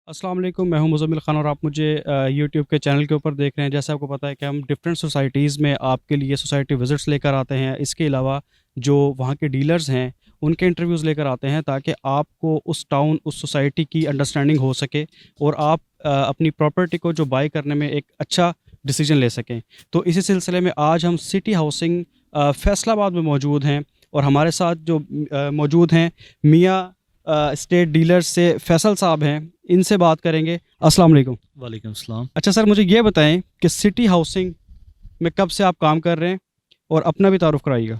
अस्सलाम वालेकुम, मैं हूं मुज़म्मिल ख़ान और आप मुझे यूट्यूब के चैनल के ऊपर देख रहे हैं। जैसे आपको पता है कि हम डिफरेंट सोसाइटीज़ में आपके लिए सोसाइटी विज़िट्स लेकर आते हैं। इसके अलावा जो वहाँ के डीलर्स हैं, उनके इंटरव्यूज़ लेकर आते हैं ताकि आपको उस टाउन, उस सोसाइटी की अंडरस्टैंडिंग हो सके और आप अपनी प्रॉपर्टी को जो बाय करने में एक अच्छा डिसीजन ले सकें। तो इसी सिलसिले में आज हम सिटी हाउसिंग फैसलाबाद में मौजूद हैं और हमारे साथ जो मौजूद हैं मियाँ स्टेट डीलर से फैसल साहब हैं, इनसे बात करेंगे। अस्सलाम वालेकुम। वालेकुम सलाम। अच्छा सर, मुझे ये बताएं कि सिटी हाउसिंग में कब से आप काम कर रहे हैं और अपना भी तारुफ कराइएगा।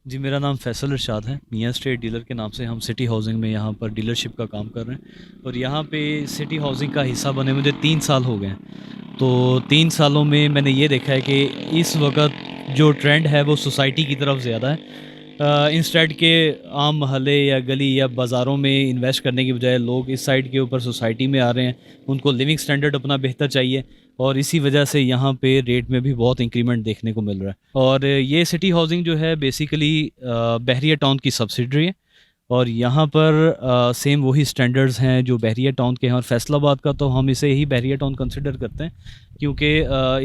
जी, मेरा नाम फैसल इरशाद है। मियाँ स्टेट डीलर के नाम से हम सिटी हाउसिंग में यहाँ पर डीलरशिप का काम कर रहे हैं और यहाँ पे सिटी हाउसिंग का हिस्सा बने मुझे 3 साल हो गए हैं। तो 3 सालों में मैंने ये देखा है कि इस वक्त जो ट्रेंड है वो सोसाइटी की तरफ ज़्यादा है। इंस्टेड के आम महल्ले या गली या बाज़ारों में इन्वेस्ट करने की बजाय लोग इस साइड के ऊपर सोसाइटी में आ रहे हैं। उनको लिविंग स्टैंडर्ड अपना बेहतर चाहिए और इसी वजह से यहाँ पे रेट में भी बहुत इंक्रीमेंट देखने को मिल रहा है। और ये सिटी हाउसिंग जो है बेसिकली बहरिया टाउन की सब्सिडरी है और यहाँ पर सेम वही स्टैंडर्ड्स हैं जो बहरिया टाउन के हैं। और फैसलाबाद का तो हम इसे ही बहरिया टाउन कंसिडर करते हैं क्योंकि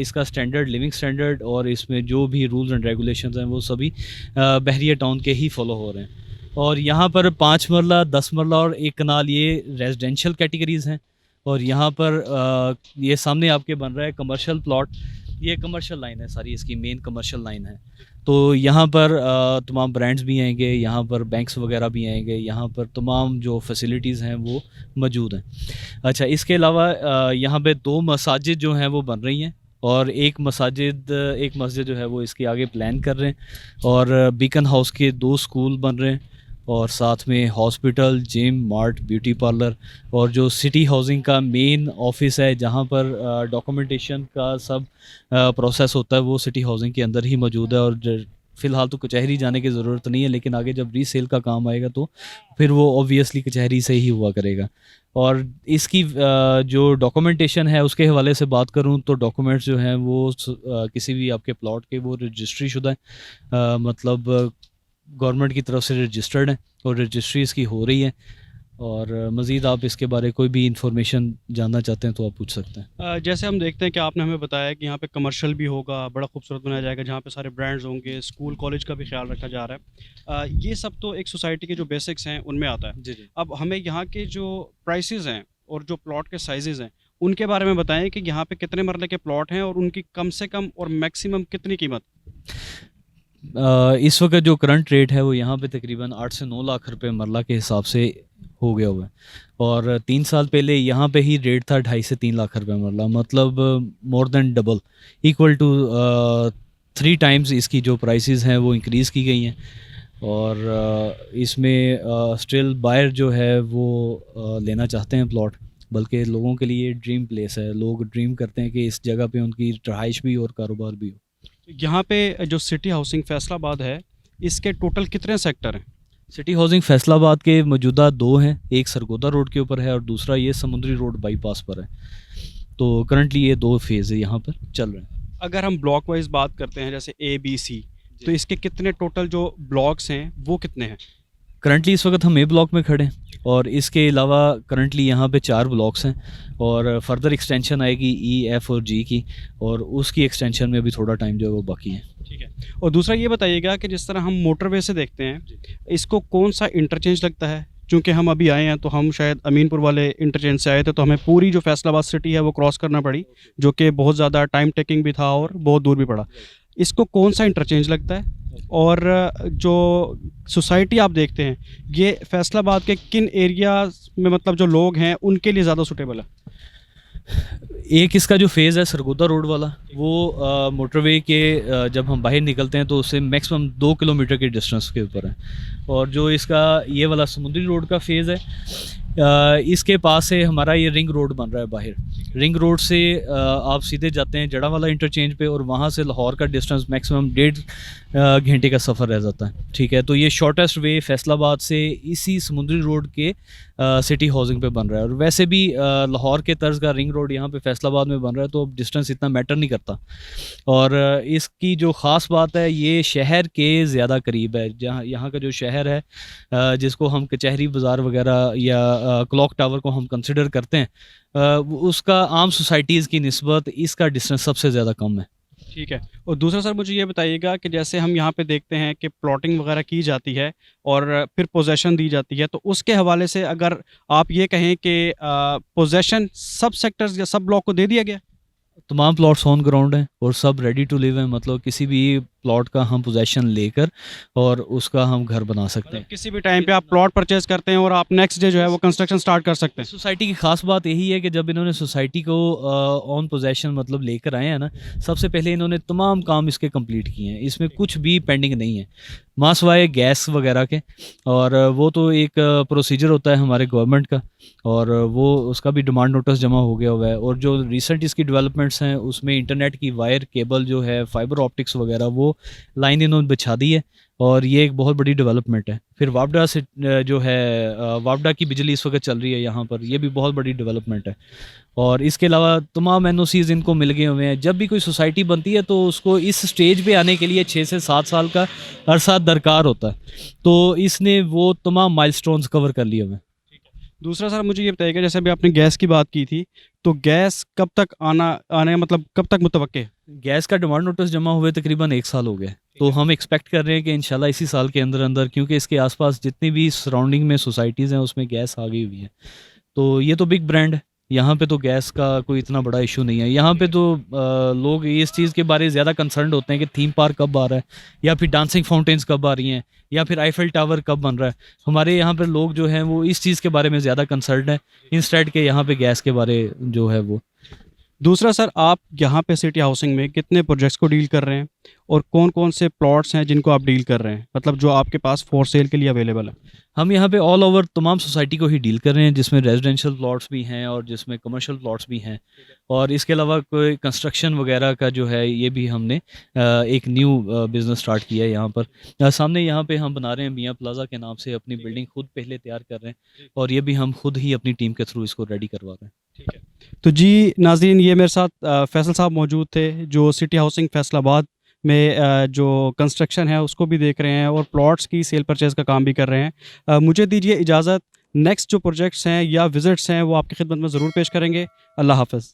इसका स्टैंडर्ड, लिविंग स्टैंडर्ड और इसमें जो भी रूल्स एंड रेगुलेशंस हैं वो सभी बहरिया टाउन के ही फॉलो हो रहे हैं। और यहाँ पर 5 मरला, 10 मरला और 1 कनाल ये रेजिडेंशियल कैटेगरीज़ हैं। और यहाँ पर ये सामने आपके बन रहा है कमर्शियल प्लॉट। ये कमर्शियल लाइन है, सारी इसकी मेन कमर्शियल लाइन है। तो यहाँ पर तमाम ब्रांड्स भी आएंगे, यहाँ पर बैंक्स वगैरह भी आएंगे, यहाँ पर तमाम जो फैसिलिटीज़ हैं वो मौजूद हैं। अच्छा, इसके अलावा यहाँ पे 2 मसाजिद जो हैं वो बन रही हैं और एक मस्जिद जो है वो इसके आगे प्लान कर रहे हैं। और बीकन हाउस के 2 स्कूल बन रहे हैं और साथ में hospital, gym, mart, beauty parlour और जो सिटी हाउसिंग का मेन ऑफिस है जहाँ पर डॉक्यूमेंटेशन का सब प्रोसेस होता है वो सिटी हाउसिंग के अंदर ही मौजूद है। और फ़िलहाल तो कचहरी जाने की ज़रूरत नहीं है, लेकिन आगे जब रीसेल का काम आएगा तो फिर वो ऑब्वियसली कचहरी से ही हुआ करेगा। और इसकी जो डॉक्यूमेंटेशन है उसके हवाले से बात करूं तो डॉक्यूमेंट्स जो हैं वो किसी भी आपके प्लॉट के वो रजिस्ट्री शुदा है, मतलब गवर्नमेंट की तरफ से रजिस्टर्ड है और रजिस्ट्री इसकी हो रही है। और मज़ीद आप इसके बारे कोई भी इंफॉर्मेशन जानना चाहते हैं तो आप पूछ सकते हैं। जैसे हम देखते हैं कि आपने हमें बताया कि यहाँ पे कमर्शियल भी होगा, बड़ा खूबसूरत बनाया जाएगा, जहाँ पे सारे ब्रांड्स होंगे, स्कूल कॉलेज का भी ख्याल रखा जा रहा है। ये सब तो एक सोसाइटी के जो बेसिक्स हैं उनमें आता है। जी जी। अब हमें यहाँ के जो प्राइसेस हैं और जो प्लॉट के साइजेज़ हैं उनके बारे में बताएं कि यहाँ पे कितने मरले के प्लॉट हैं और उनकी कम से कम और मैक्सिमम कितनी कीमत। इस वक्त जो करंट रेट है वो यहाँ पे तकरीबन 8 से 9 लाख रुपए मरला के हिसाब से हो गया हुआ है। और 3 साल पहले यहाँ पे ही रेट था 2.5 से 3 लाख रुपए मरला, मतलब more than double, equal to 3 times इसकी जो प्राइसेस हैं वो इंक्रीज़ की गई हैं। और इसमें स्टिल बायर जो है वो लेना चाहते हैं प्लॉट, बल्कि लोगों के लिए ड्रीम प्लेस है। लोग ड्रीम करते हैं कि इस जगह पे उनकी रहाइश भी और कारोबार भी हो। यहाँ पे जो सिटी हाउसिंग फैसलाबाद है, इसके टोटल कितने सेक्टर हैं। सिटी हाउसिंग फैसलाबाद के मौजूदा 2 हैं, एक सरगोदा रोड के ऊपर है और दूसरा ये समुद्री रोड बाईपास पर है। तो करंटली ये 2 फेज़ यहाँ पर चल रहे हैं। अगर हम ब्लॉक वाइज बात करते हैं जैसे ए बी सी, तो इसके कितने टोटल जो ब्लॉक्स हैं वो कितने हैं। करंटली इस वक्त हम ए ब्लॉक में खड़े हैं और इसके अलावा करंटली यहाँ पे 4 ब्लॉक्स हैं और फर्दर एक्सटेंशन आएगी ई, एफ़ और जी की, और उसकी एक्सटेंशन में भी थोड़ा टाइम जो है वो बाकी है। ठीक है। और दूसरा ये बताइएगा कि जिस तरह हम मोटरवे से देखते हैं, इसको कौन सा इंटरचेंज लगता है। चूँकि हम अभी आए हैं तो हम शायद अमीनपुर वाले इंटरचेंज से आए थे, तो हमें पूरी जो फैसलाबाद सिटी है वो क्रॉस करना पड़ी, जो कि बहुत ज़्यादा टाइम टेकिंग भी था और बहुत दूर भी पड़ा। इसको कौन सा इंटरचेंज लगता है और जो सोसाइटी आप देखते हैं ये फैसलाबाद के किन एरियाज में, मतलब जो लोग हैं उनके लिए ज़्यादा सूटेबल है। एक इसका जो फेज़ है सरगोदा रोड वाला, वो मोटरवे के जब हम बाहर निकलते हैं तो उससे मैक्सिमम 2 किलोमीटर के डिस्टेंस के ऊपर है। और जो इसका ये वाला समुद्री रोड का फेज़ है, इसके पास से हमारा ये रिंग रोड बन रहा है बाहर। रिंग रोड से आप सीधे जाते हैं जड़ावाला इंटरचेंज पे और वहाँ से लाहौर का डिस्टेंस मैक्सिमम 1.5 घंटे का सफ़र रह जाता है। ठीक है, तो ये शॉर्टेस्ट वे फैसलाबाद से इसी समुंदरी रोड के सिटी हाउसिंग पे बन रहा है। और वैसे भी लाहौर के तर्ज का रिंग रोड यहाँ पे फैसलाबाद में बन रहा है, तो अब डिस्टेंस इतना मैटर नहीं करता। और इसकी जो ख़ास बात है, ये शहर के ज़्यादा करीब है। जहाँ यहाँ का जो शहर है, जिसको हम कचहरी बाज़ार वगैरह या क्लॉक टावर को हम कंसिडर करते हैं, उसका आम सोसाइटीज़ की निस्बत इसका डिस्टेंस सबसे ज़्यादा कम है। ठीक है। और दूसरा सर मुझे ये बताइएगा कि जैसे हम यहाँ पे देखते हैं कि प्लॉटिंग वगैरह की जाती है और फिर पोजेसन दी जाती है, तो उसके हवाले से अगर आप ये कहें कि पोजेसन सब सेक्टर्स या सब ब्लॉक को दे दिया गया? तमाम प्लॉट्स ऑन ग्राउंड हैं और सब रेडी टू लिव हैं। मतलब किसी भी प्लॉट का हम पोजेसन लेकर और उसका हम घर बना सकते मतलब हैं। किसी भी टाइम पे आप प्लॉट परचेज करते हैं और आप नेक्स्ट डे जो है वो कंस्ट्रक्शन स्टार्ट कर सकते हैं। सोसाइटी की खास बात यही है कि जब इन्होंने सोसाइटी को ऑन पोजेशन मतलब लेकर आए हैं ना, सबसे पहले इन्होंने तमाम काम इसके कंप्लीट किए हैं। इसमें कुछ भी पेंडिंग नहीं है, मासवाए गैस वगैरह के। और वो तो एक प्रोसीजर होता है हमारे गवर्नमेंट का, और वो उसका भी डिमांड नोटिस जमा हो गया हुआ है। और जो रिसेंट इसकी डेवलपमेंट्स हैं, उसमें इंटरनेट की वायर केबल जो है, फाइबर ऑप्टिक्स वगैरह, वो लाइन इन्होंने बिछा दी है, और ये एक बहुत बड़ी डेवलपमेंट है। फिर वापडा से जो है वापडा की बिजली इस वक्त चल रही है यहाँ पर, ये भी बहुत बड़ी डेवलपमेंट है। और इसके अलावा तमाम एनओसीज इनको मिल गए हुए हैं। जब भी कोई सोसाइटी बनती है तो उसको इस स्टेज पे आने के लिए 6 से 7 साल का अरसा दरकार होता है, तो इसने वो तमाम माइलस्टोन्स कवर कर लिए हुए हैं। दूसरा सर मुझे ये बताइएगा, जैसे अभी आपने गैस की बात की थी, तो गैस कब तक आने मतलब कब तक मुतवक्के है? गैस का डिमांड नोटिस जमा हुए तकरीबन 1 साल हो गया है, तो हम एक्सपेक्ट कर रहे हैं कि इंशाल्लाह इसी साल के अंदर अंदर, क्योंकि इसके आसपास जितनी भी सराउंडिंग में सोसाइटीज़ हैं उसमें गैस आ गई हुई है। तो ये तो बिग ब्रांड है, यहाँ पे तो गैस का कोई इतना बड़ा इशू नहीं है। यहाँ पे तो लोग इस चीज़ के बारे में ज़्यादा कंसर्न होते हैं कि थीम पार्क कब आ रहा है, या फिर डांसिंग फाउंटेन्स कब आ रही हैं, या फिर आईफिल टावर कब बन रहा है। हमारे यहाँ पर लोग जो हैं वो इस चीज़ के बारे में ज़्यादा कंसर्न है, इंस्टेड के यहाँ पे गैस के बारे जो है वो। दूसरा सर, आप यहाँ पे सिटी हाउसिंग में कितने प्रोजेक्ट्स को डील कर रहे हैं और कौन-कौन से प्लॉट्स हैं जिनको आप डील कर रहे हैं? मतलब जो आपके पास फॉर सेल के लिए अवेलेबल है? हम यहाँ पे ऑल ओवर तमाम सोसाइटी को ही डील कर रहे हैं, जिसमें रेजिडेंशियल प्लॉट्स भी हैं और जिसमें कमर्शियल प्लॉट्स भी हैं। और इसके अलावा कोई कंस्ट्रक्शन वगैरह का जो है, ये भी हमने एक न्यू बिज़नेस स्टार्ट किया है यहाँ पर। सामने यहाँ पे हम बना रहे हैं मियाँ प्लाजा के नाम से, अपनी बिल्डिंग खुद पहले तैयार कर रहे हैं, और ये भी हम खुद ही अपनी टीम के थ्रू इसको रेडी करवा रहे हैं। ठीक है। तो जी नाज़रीन, ये मेरे साथ फैसल साहब मौजूद थे, जो सिटी हाउसिंग फैसलाबाद में जो कंस्ट्रक्शन है उसको भी देख रहे हैं और प्लॉट्स की सेल परचेज़ का काम भी कर रहे हैं। मुझे दीजिए इजाज़त, नेक्स्ट जो प्रोजेक्ट्स हैं या विज़िट्स हैं वो आपकी खिदमत में ज़रूर पेश करेंगे। अल्लाह हाफ़िज़।